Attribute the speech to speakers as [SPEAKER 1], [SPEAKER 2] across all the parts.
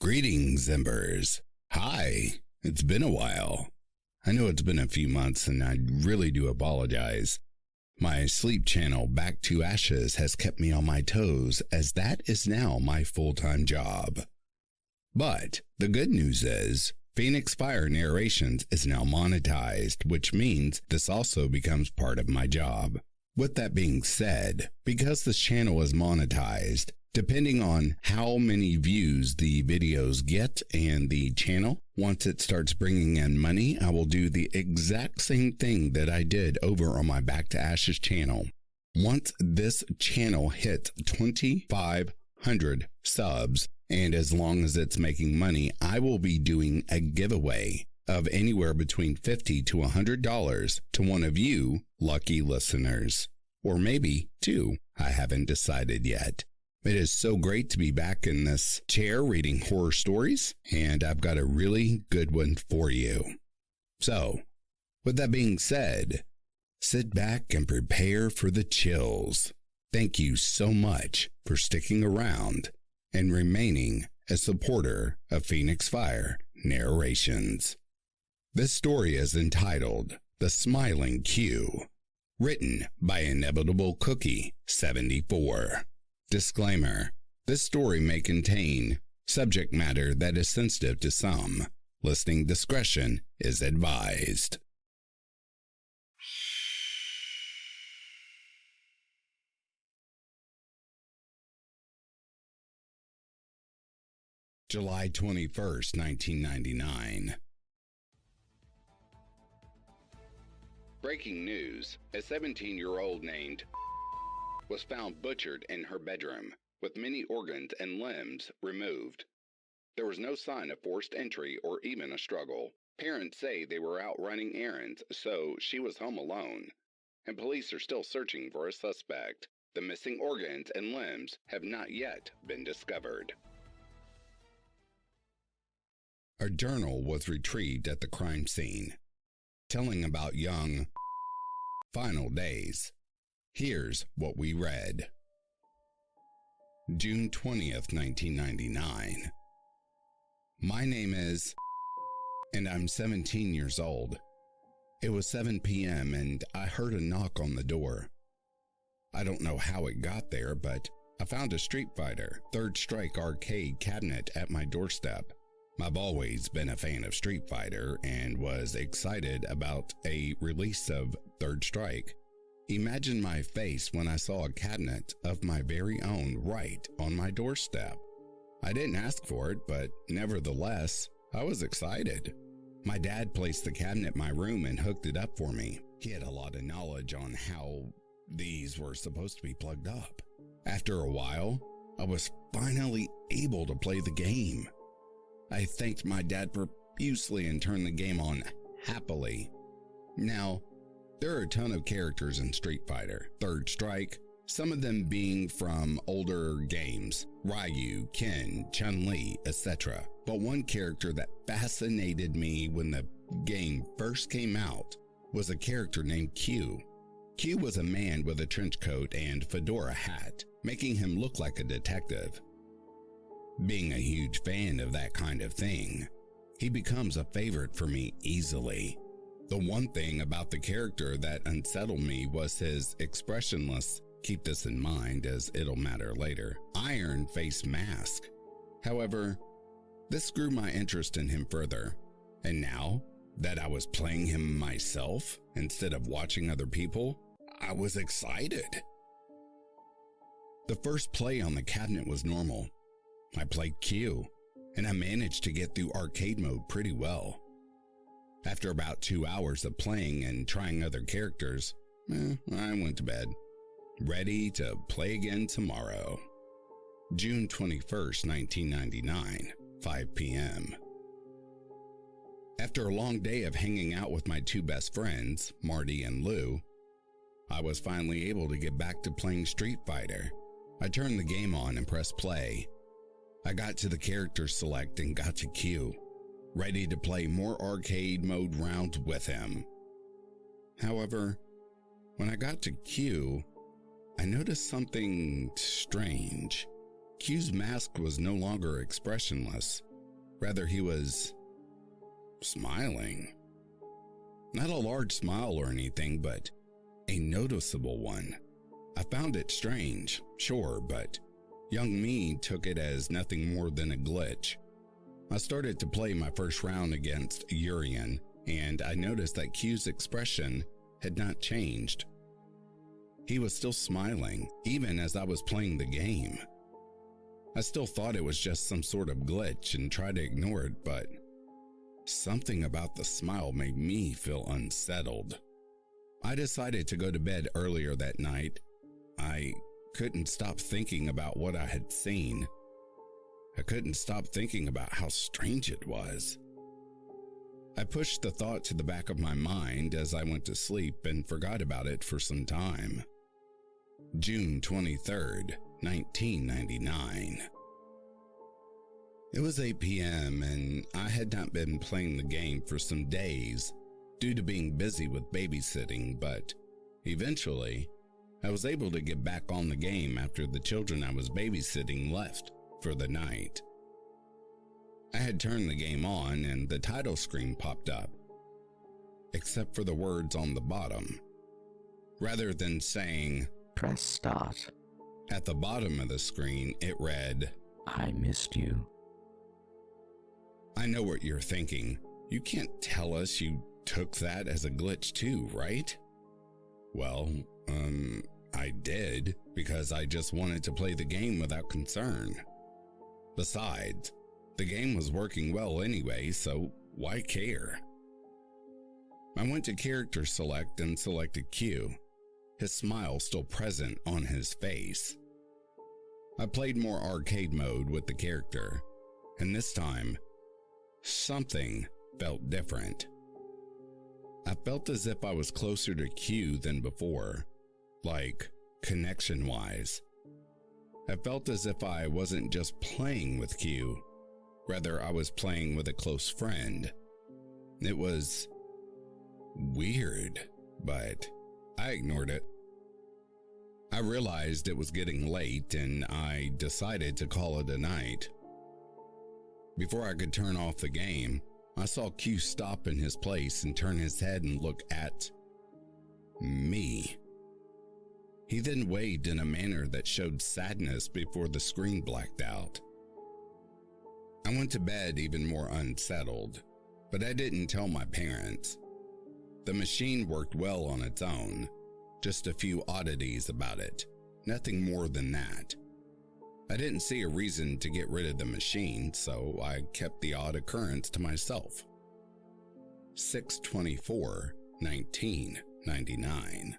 [SPEAKER 1] Greetings, Embers. Hi, it's been a while. I know it's been a few months and I really do apologize. My sleep channel Back to Ashes has kept me on my toes as that is now my full-time job. But the good news is Phoenix Fire Narrations is now monetized, which means this also becomes part of my job. With that being said, because this channel is monetized, depending on how many views the videos get and the channel, once it starts bringing in money, I will do the exact same thing that I did over on my Back to Ashes channel. Once this channel hits 2,500 subs, and as long as it's making money, I will be doing a giveaway of anywhere between $50 to $100 to one of you lucky listeners. Or maybe two, I haven't decided yet. It is so great to be back in this chair reading horror stories, and I've got a really good one for you. So, with that being said, sit back and prepare for the chills. Thank you so much for sticking around and remaining a supporter of Phoenix Fire Narrations. This story is entitled The Smiling Q, written by Inevitable Cookie 74. Disclaimer: this story may contain subject matter that is sensitive to some. Listening discretion is advised. July 21st, 1999. Breaking news: a 17-year-old named was found butchered in her bedroom, with many organs and limbs removed. There was no sign of forced entry or even a struggle. Parents say they were out running errands, so she was home alone, and police are still searching for a suspect. The missing organs and limbs have not yet been discovered. A journal was retrieved at the crime scene, telling about young final days. Here's what we read. June 20th, 1999. My name is, and I'm 17 years old. It was 7 p.m. and I heard a knock on the door. I don't know how it got there, but I found a Street Fighter Third Strike arcade cabinet at my doorstep. I've always been a fan of Street Fighter and was excited about a release of Third Strike. Imagine my face when I saw a cabinet of my very own right on my doorstep. I didn't ask for it, but nevertheless, I was excited. My dad placed the cabinet in my room and hooked it up for me. He had a lot of knowledge on how these were supposed to be plugged up. After a while, I was finally able to play the game. I thanked my dad profusely and turned the game on happily. Now, there are a ton of characters in Street Fighter Third Strike, some of them being from older games, Ryu, Ken, Chun-Li, etc. But one character that fascinated me when the game first came out was a character named Q. Q was a man with a trench coat and fedora hat, making him look like a detective. Being a huge fan of that kind of thing, he becomes a favorite for me easily. The one thing about the character that unsettled me was his expressionless, keep this in mind as it'll matter later, iron face mask. However, this grew my interest in him further, and now that I was playing him myself instead of watching other people, I was excited. The first play on the cabinet was normal. I played Q, and I managed to get through arcade mode pretty well. After about 2 hours of playing and trying other characters, I went to bed, ready to play again tomorrow. June 21st, 1999, 5 p.m. After a long day of hanging out with my two best friends, Marty and Lou, I was finally able to get back to playing Street Fighter. I turned the game on and pressed play. I got to the character select and got to Q, ready to play more arcade mode rounds with him. However, when I got to Q, I noticed something strange. Q's mask was no longer expressionless. Rather, he was smiling. Not a large smile or anything, but a noticeable one. I found it strange, sure, but young me took it as nothing more than a glitch. I started to play my first round against Urian, and I noticed that Q's expression had not changed. He was still smiling, even as I was playing the game. I still thought it was just some sort of glitch and tried to ignore it, but something about the smile made me feel unsettled. I decided to go to bed earlier that night. I couldn't stop thinking about what I had seen. I couldn't stop thinking about how strange it was. I pushed the thought to the back of my mind as I went to sleep and forgot about it for some time. June 23rd, 1999. It was 8 p.m. and I had not been playing the game for some days due to being busy with babysitting, but eventually I was able to get back on the game after the children I was babysitting left for the night. I had turned the game on and the title screen popped up, except for the words on the bottom. Rather than saying,
[SPEAKER 2] "Press start,"
[SPEAKER 1] at the bottom of the screen it read,
[SPEAKER 2] "I missed you."
[SPEAKER 1] I know what you're thinking. You can't tell us you took that as a glitch too, right? Well, I did, because I just wanted to play the game without concern. Besides, the game was working well anyway, so why care? I went to character select and selected Q, his smile still present on his face. I played more arcade mode with the character, and this time, something felt different. I felt as if I was closer to Q than before, like connection-wise. I felt as if I wasn't just playing with Q, rather I was playing with a close friend. It was weird, but I ignored it. I realized it was getting late and I decided to call it a night. Before I could turn off the game, I saw Q stop in his place and turn his head and look at me. He then waved in a manner that showed sadness before the screen blacked out. I went to bed even more unsettled, but I didn't tell my parents. The machine worked well on its own, just a few oddities about it, nothing more than that. I didn't see a reason to get rid of the machine, so I kept the odd occurrence to myself. 6/24/1999.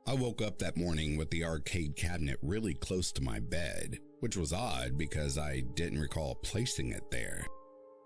[SPEAKER 1] I woke up that morning with the arcade cabinet really close to my bed, which was odd because I didn't recall placing it there.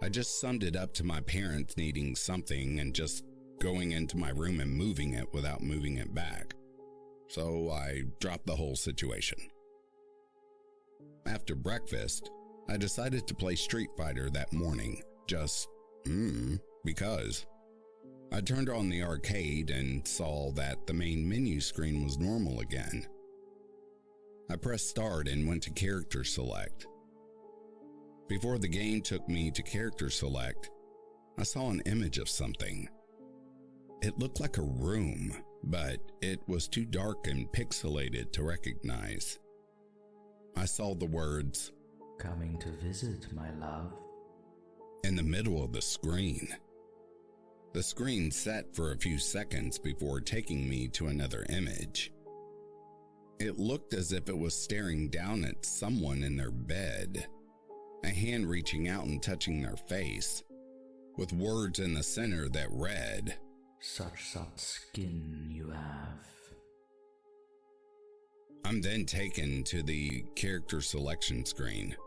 [SPEAKER 1] I just summed it up to my parents needing something and just going into my room and moving it without moving it back. So I dropped the whole situation. After breakfast, I decided to play Street Fighter that morning, just because. I turned on the arcade and saw that the main menu screen was normal again. I pressed start and went to character select. Before the game took me to character select, I saw an image of something. It looked like a room, but it was too dark and pixelated to recognize. I saw the words,
[SPEAKER 2] "Coming to visit, my love,"
[SPEAKER 1] in the middle of the screen. The screen sat for a few seconds before taking me to another image. It looked as if it was staring down at someone in their bed, a hand reaching out and touching their face, with words in the center that read,
[SPEAKER 2] "Such soft skin you have."
[SPEAKER 1] I'm then taken to the character selection screen.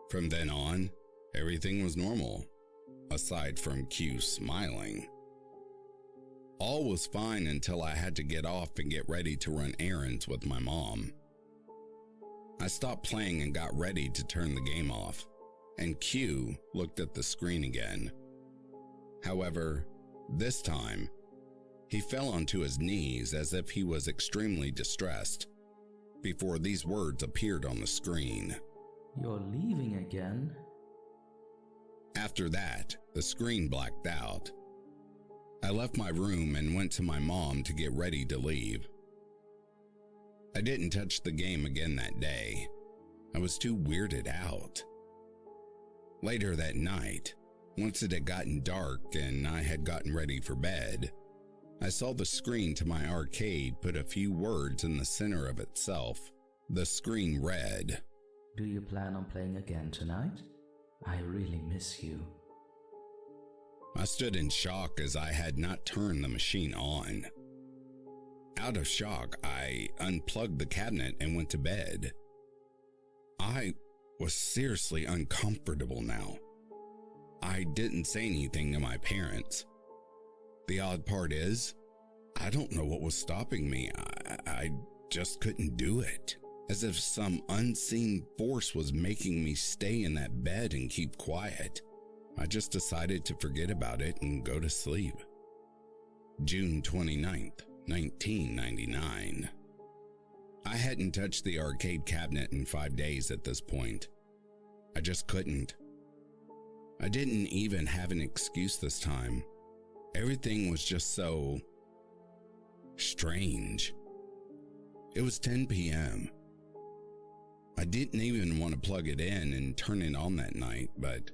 [SPEAKER 1] From then on, everything was normal, aside from Q smiling. All was fine until I had to get off and get ready to run errands with my mom. I stopped playing and got ready to turn the game off, and Q looked at the screen again. However, this time, he fell onto his knees as if he was extremely distressed, before these words appeared on the screen.
[SPEAKER 2] "You're leaving again?"
[SPEAKER 1] After that, the screen blacked out. I left my room and went to my mom to get ready to leave. I didn't touch the game again that day. I was too weirded out. Later that night, once it had gotten dark and I had gotten ready for bed, I saw the screen to my arcade put a few words in the center of itself. The screen read,
[SPEAKER 2] "Do you plan on playing again tonight? I really miss you."
[SPEAKER 1] I stood in shock as I had not turned the machine on. Out of shock, I unplugged the cabinet and went to bed. I was seriously uncomfortable now. I didn't say anything to my parents. The odd part is, I don't know what was stopping me. I just couldn't do it. As if some unseen force was making me stay in that bed and keep quiet. I just decided to forget about it and go to sleep. June 29th, 1999. I hadn't touched the arcade cabinet in 5 days at this point. I just couldn't. I didn't even have an excuse this time. Everything was just so strange. It was 10 p.m. I didn't even want to plug it in and turn it on that night, but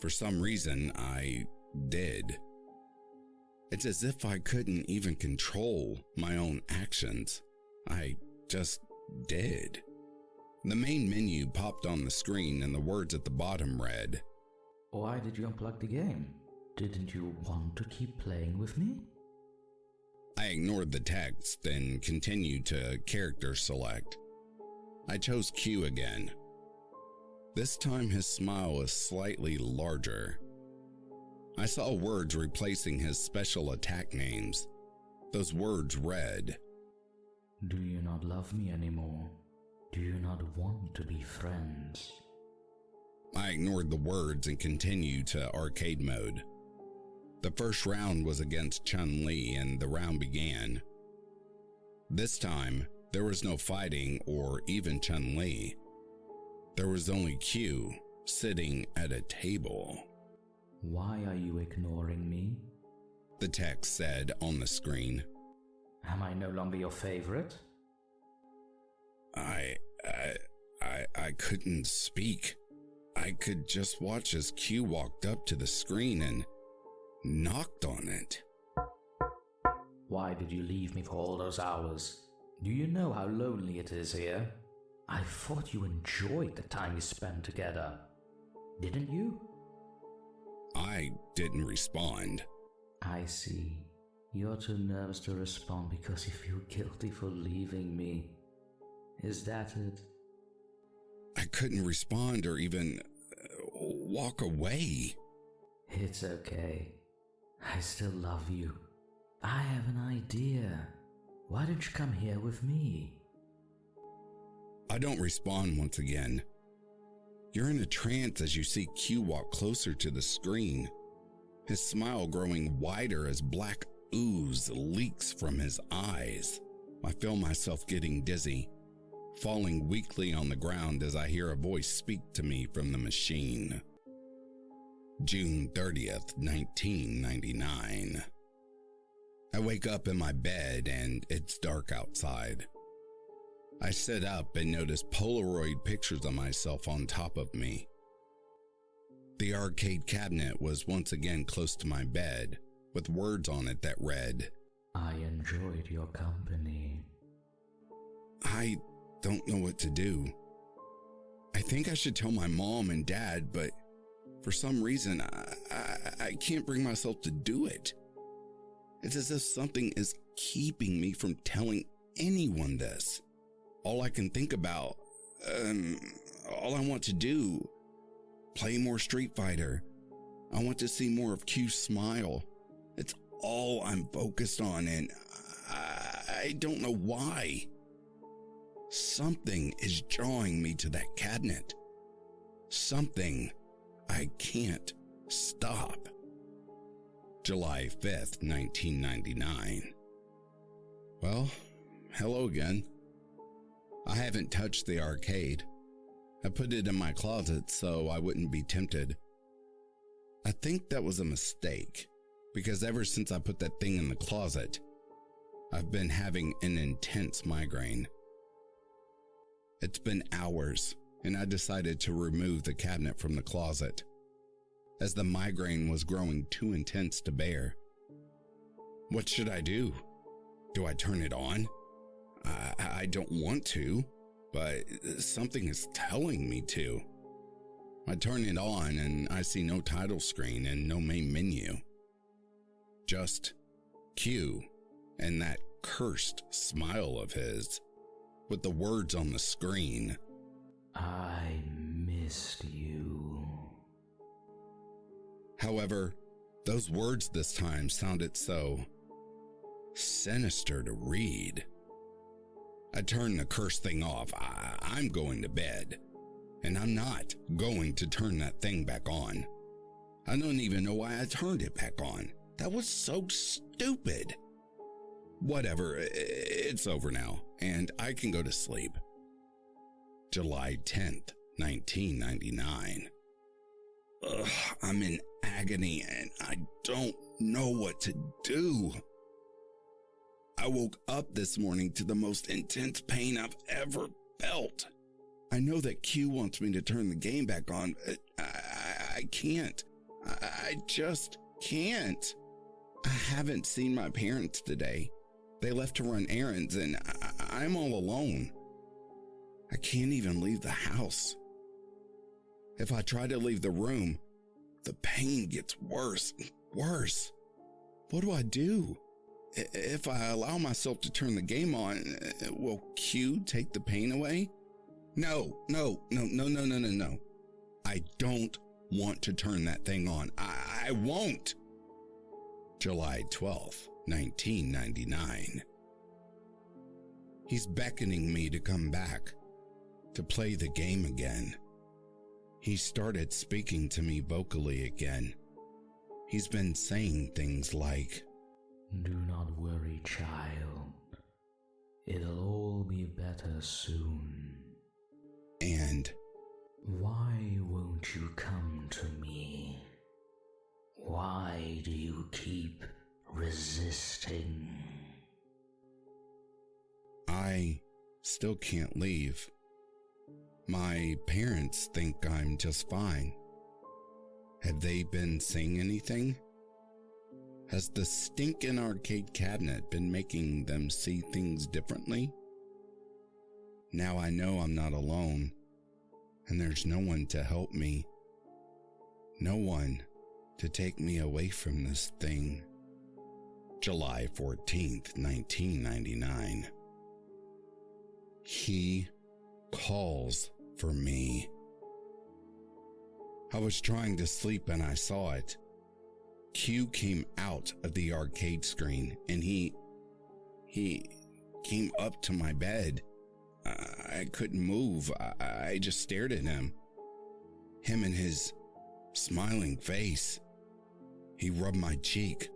[SPEAKER 1] for some reason I did. It's as if I couldn't even control my own actions. I just did. The main menu popped on the screen and the words at the bottom read,
[SPEAKER 2] "Why did you unplug the game? Didn't you want to keep playing with me?"
[SPEAKER 1] I ignored the text and continued to character select. I chose Q again. This time his smile was slightly larger. I saw words replacing his special attack names. Those words read,
[SPEAKER 2] "Do you not love me anymore? Do you not want to be friends?"
[SPEAKER 1] I ignored the words and continued to arcade mode. The first round was against Chun-Li and the round began. This time, there was no fighting or even Chun-Li. There was only Q sitting at a table.
[SPEAKER 2] "Why are you ignoring me?"
[SPEAKER 1] The text said on the screen.
[SPEAKER 2] "Am I no longer your favorite?"
[SPEAKER 1] I couldn't speak. I could just watch as Q walked up to the screen and knocked on it.
[SPEAKER 2] "Why did you leave me for all those hours? Do you know how lonely it is here? I thought you enjoyed the time we spent together. Didn't you?"
[SPEAKER 1] I didn't respond.
[SPEAKER 2] "I see. You're too nervous to respond because you feel guilty for leaving me. Is that it?"
[SPEAKER 1] I couldn't respond or even walk away.
[SPEAKER 2] "It's okay. I still love you. I have an idea. Why don't you come here with me?"
[SPEAKER 1] I don't respond once again. You're in a trance as you see Q walk closer to the screen, his smile growing wider as black ooze leaks from his eyes. I feel myself getting dizzy, falling weakly on the ground as I hear a voice speak to me from the machine. June 30th, 1999. I wake up in my bed and it's dark outside. I sit up and notice Polaroid pictures of myself on top of me. The arcade cabinet was once again close to my bed, with words on it that read,
[SPEAKER 2] "I enjoyed your company."
[SPEAKER 1] I don't know what to do. I think I should tell my mom and dad, but for some reason, I can't bring myself to do it. It's as if something is keeping me from telling anyone this. All I can think about, all I want to do, play more Street Fighter. I want to see more of Q's smile. It's all I'm focused on, and I don't know why. Something is drawing me to that cabinet. Something I can't stop. July 5th, 1999. Well, hello again. I haven't touched the arcade. I put it in my closet so I wouldn't be tempted. I think that was a mistake, because ever since I put that thing in the closet, I've been having an intense migraine. It's been hours, and I decided to remove the cabinet from the closet, as the migraine was growing too intense to bear. What should I do? Do I turn it on? I don't want to, but something is telling me to. I turn it on and I see no title screen and no main menu. Just Q and that cursed smile of his, with the words on the screen.
[SPEAKER 2] I missed you.
[SPEAKER 1] However, those words this time sounded so sinister to read. I turned the cursed thing off. I'm going to bed, and I'm not going to turn that thing back on. I don't even know why I turned it back on. That was so stupid. Whatever, it's over now, and I can go to sleep. July 10th, 1999. Ugh, I'm in agony and I don't know what to do. I woke up this morning to the most intense pain I've ever felt. I know that Q wants me to turn the game back on, but I can't. I just can't. I haven't seen my parents today. They left to run errands and I'm all alone. I can't even leave the house. If I try to leave the room, the pain gets worse and worse. What do I do? If I allow myself to turn the game on, will Q take the pain away? No. I don't want to turn that thing on. I won't. July 12th, 1999. He's beckoning me to come back, to play the game again. He started speaking to me vocally again. He's been saying things like,
[SPEAKER 2] "Do not worry, child. It'll all be better soon."
[SPEAKER 1] And,
[SPEAKER 2] "Why won't you come to me? Why do you keep resisting?"
[SPEAKER 1] I still can't leave. My parents think I'm just fine. Have they been saying anything? Has the stinking arcade cabinet been making them see things differently? Now I know I'm not alone, and there's no one to help me. No one to take me away from this thing. July 14th, 1999. He calls for me. I was trying to sleep and I saw it. Q came out of the arcade screen and he came up to my bed. I couldn't move. I just stared at him. Him and his smiling face. He rubbed my cheek.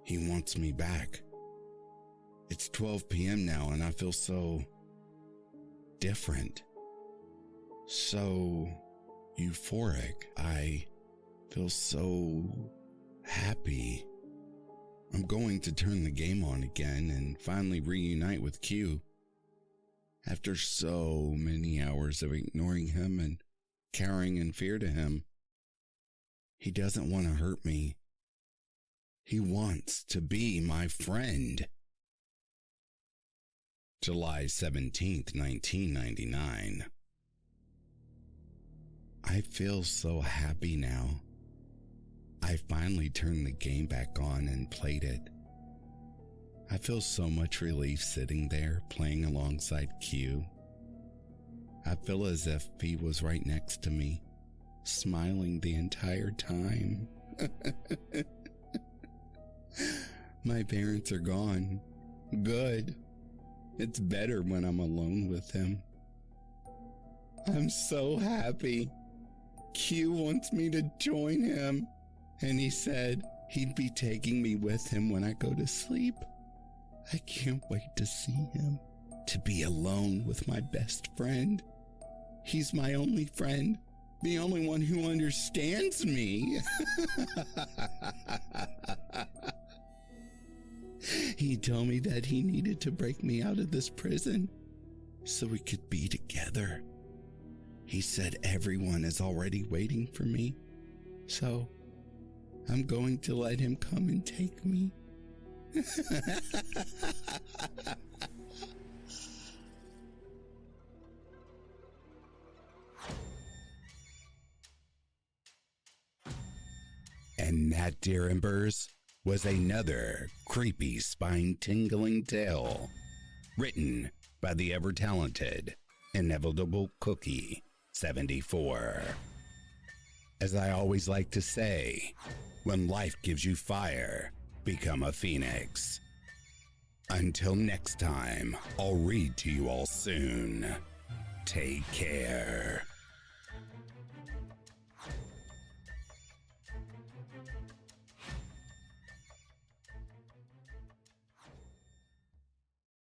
[SPEAKER 1] He wants me back. It's 12 p.m. now and I feel so different. So euphoric. I feel so happy. I'm going to turn the game on again and finally reunite with Q. After so many hours of ignoring him and cowering in fear to him, he doesn't want to hurt me. He wants to be my friend. July 17th, 1999. I feel so happy now. I finally turned the game back on and played it. I feel so much relief sitting there playing alongside Q. I feel as if he was right next to me, smiling the entire time. My parents are gone. Good. It's better when I'm alone with him. I'm so happy. Q wants me to join him, and he said he'd be taking me with him when I go to sleep. I can't wait to see him, to be alone with my best friend. He's my only friend. The only one who understands me. He told me that he needed to break me out of this prison so we could be together. He said everyone is already waiting for me, so I'm going to let him come and take me. And that, dear Embers, was another creepy, spine-tingling tale written by the ever-talented, Inevitable Cookie 74. As I always like to say, when life gives you fire, become a phoenix. Until next time, I'll read to you all soon. Take care.